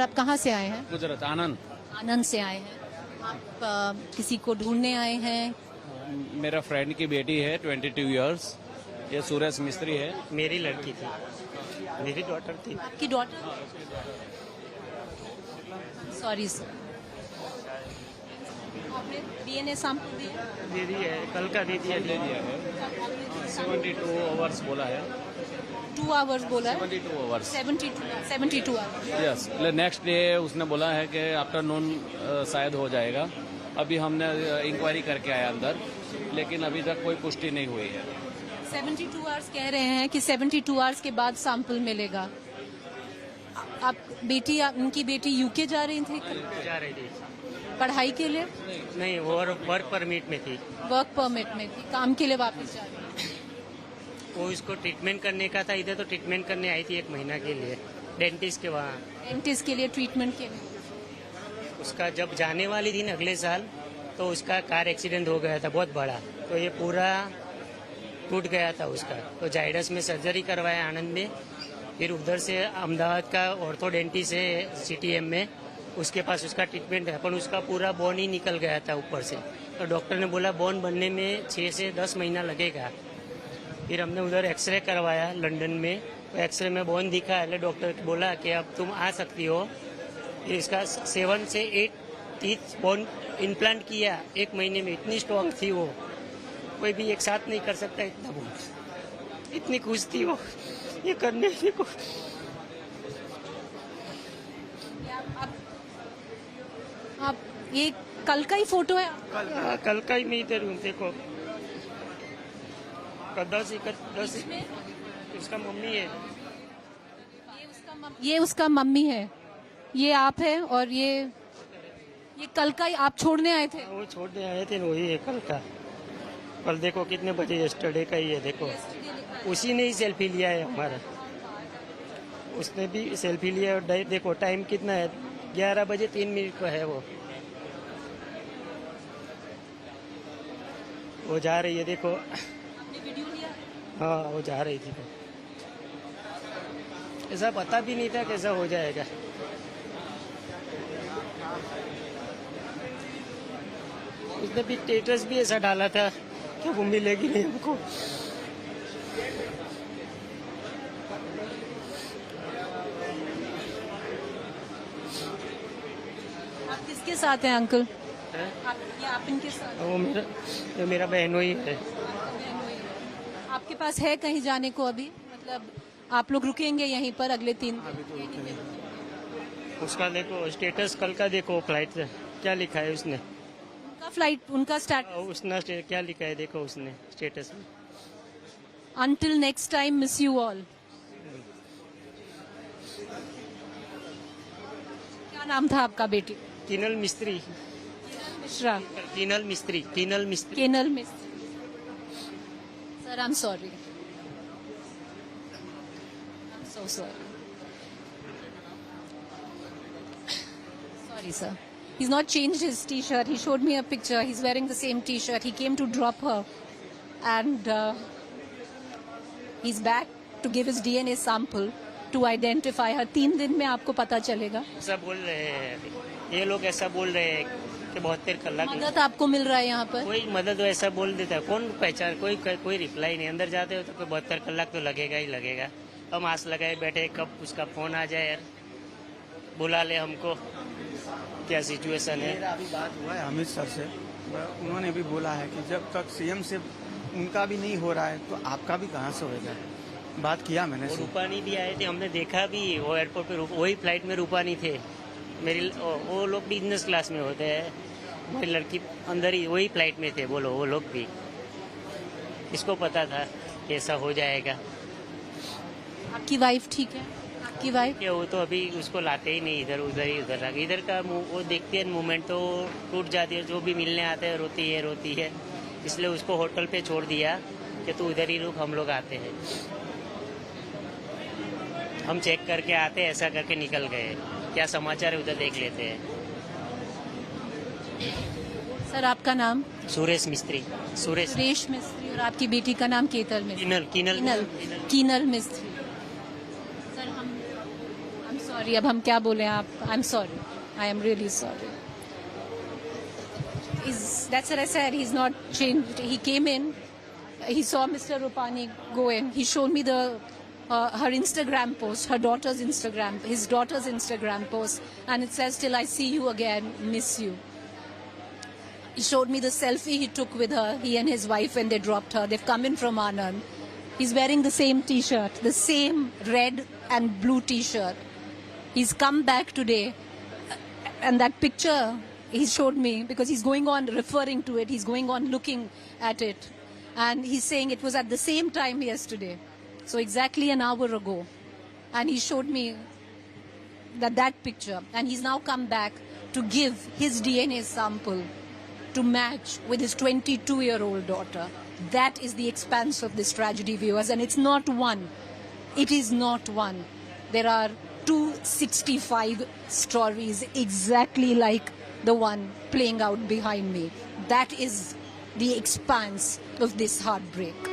Sir आप कहाँ से आए हैं? गुजरात आनंद। आनंद से आए हैं। आप किसी को ढूंढने आए हैं? मेरा फ्रेंड की बेटी है 22 इयर्स। ये सुरेश मिस्त्री है। मेरी लड़की थी, मेरी डॉटर थी। आपकी डॉटर? Sorry sir. आपने डीएनए सैंपल दिया? दे दी है, कल का दे दिया। दे दिया है। 72 आवर्स बोला है। 2 आवर्स बोला है? 72 hours. 72 hours. Yes, next day उसने बोला है कि आफ्टरनून शायद हो जाएगा। अभी हमने इंक्वायरी करके आया अंदर, लेकिन अभी तक कोई पुष्टि नहीं हुई है। 72 आवर्स कह रहे हैं कि 72 आवर्स के बाद सैंपल मिलेगा। आप उनकी बेटी यूके जा रही थी? जा रही थी पढ़ाई के लिए? नहीं, वो वर्क परमिट में थी। वर्क परमिट में थी, काम के लिए वापस जा रही थी। वो इसको ट्रीटमेंट करने का था, इधर तो ट्रीटमेंट करने आई थी 1 महीना के लिए, डेंटिस्ट के वहाँ। डेंटिस्ट के लिए ट्रीटमेंट के लिए? उसका जब जाने वाली थी ना अगले साल, तो उसका कार एक्सीडेंट हो गया था बहुत बड़ा, तो ये पूरा टूट गया था उसका। तो जाइडस में सर्जरी करवाया आनंद में, फिर उधर से अहमदाबाद का ऑर्थोडेंटिस्ट है सीटीएम में, उसके पास उसका ट्रीटमेंट है, पर उसका पूरा बोन ही निकल गया था ऊपर से। तो डॉक्टर ने बोला बोन बनने में 6 से 10 महीना लगेगा। फिर हमने उधर एक्सरे करवाया लंदन में, तो एक्सरे में बोन दिखा है। डॉक्टर बोला कि अब तुम आ सकती हो। फिर इसका 7 से 8 टीथ बोन इम्प्लांट किया 1 महीने में। इतनी स्ट्रॉन्ग थी वो, कोई भी एक साथ नहीं कर सकता इतना बोन। इतनी खुश थी वो ये करने को। आप ये कल का ही फोटो है? कल का ही मैं इधर हूँ, देखो 10 उसका मम्मी है। ये उसका मम्मी है, ये आप है, और ये कल का ही आप छोड़ने आए थे? वो छोड़ने आए थे, वही है कल का। कल देखो कितने बजे, यस्टरडे का ही है। देखो उसी ने ही सेल्फी लिया है हमारा, उसने भी सेल्फी लिया। और देखो टाइम कितना है, 11 बजे 3 मिनट का है। वो जा रही है, देखो। हाँ, वो जा रही थी। ऐसा पता भी नहीं था कैसा हो जाएगा। उसने भी स्टेटस भी ऐसा डाला था कि वो मिलेगी नहीं हमको। आप किसके साथ हैं अंकल? आप इनके साथ? वो मेरा बहनोई है। आपके पास है कहीं जाने को अभी? मतलब आप लोग रुकेंगे यहीं पर अगले 3 दिन? उसका देखो स्टेटस कल का, देखो फ्लाइट क्या लिखा है उसने। उनका उसने क्या लिखा है, देखो उसने स्टेटस में। Until next time, miss you all. क्या नाम था आपका बेटी? किनल मिस्त्री। मिश्रा। किनल मिस्त्री। केनल मिस्त्री। Sir, I'm sorry. I'm so sorry. Sorry, sir. He's not changed his T-shirt. He showed me a picture. He's wearing the same T-shirt. He came to drop her, and he's back to give his DNA sample to identify her. 3 दिन में आपको पता चलेगा। ऐसा बोल रहे हैं ये लोग, ऐसा बोल रहे हैं कि 72 कलाक मदद आपको मिल रहा है यहाँ पर? कोई मदद ऐसा बोल देता है, कौन पहचान, कोई रिप्लाई नहीं। अंदर जाते हो तो कोई 72 कलाक तो लगेगा ही लगेगा। हम आस लगाए बैठे कब उसका फोन आ जाए यार, बुला ले हमको। क्या सिचुएशन है? मेरा अभी बात हुआ है अमित सर से, उन्होंने भी बोला है कि जब तक सीएम से उनका भी नहीं हो रहा है तो आपका भी कहाँ से होगा। बात किया मैंने। रूपानी भी आए थे, हमने देखा भी वो एयरपोर्ट पे, वही फ्लाइट में रूपानी थे। वो लोग बिजनेस क्लास में होते हैं, वही लड़की अंदर ही वही फ्लाइट में थे। बोलो वो लोग भी, इसको पता था कैसा हो जाएगा। आपकी वाइफ ठीक है? आपकी वाइफ? वो तो अभी उसको लाते ही नहीं, इधर का वो देखती है मूवमेंट तो टूट जाती है। जो भी मिलने आते हैं रोती है। इसलिए उसको होटल पे छोड़ दिया कि तू इधर ही रुक, हम लोग आते हैं। हम चेक करके आते, ऐसा करके निकल गए। क्या समाचार है उधर देख लेते हैं। सर, आपका नाम? सुरेश मिस्त्री। सुरेश मिस्त्री। और आपकी बेटी का नाम? केतल मिस्त्री। किनल मिस्त्री। Sir, I'm sorry. सॉरी, अब हम क्या बोले आप? I am sorry, I am really sorry. That's what I said. He's not changed. He came in. He saw Mr. Rupani go in. He showed me her Instagram post, his daughter's Instagram post, and it says, "Till I see you again, miss you." He showed me the selfie he took with her, he and his wife, when they dropped her. They've come in from Anand. He's wearing the same T-shirt, the same red and blue T-shirt. He's come back today, and that picture he showed me, because he's going on referring to it, he's going on looking at it, and he's saying it was at the same time yesterday, so exactly an hour ago, and he showed me that picture, and he's now come back to give his DNA sample to match with his 22-year-old daughter. That is the expanse of this tragedy, viewers, and it's not one. It is not one. There are 265 stories exactly like the one playing out behind me. That is the expanse of this heartbreak.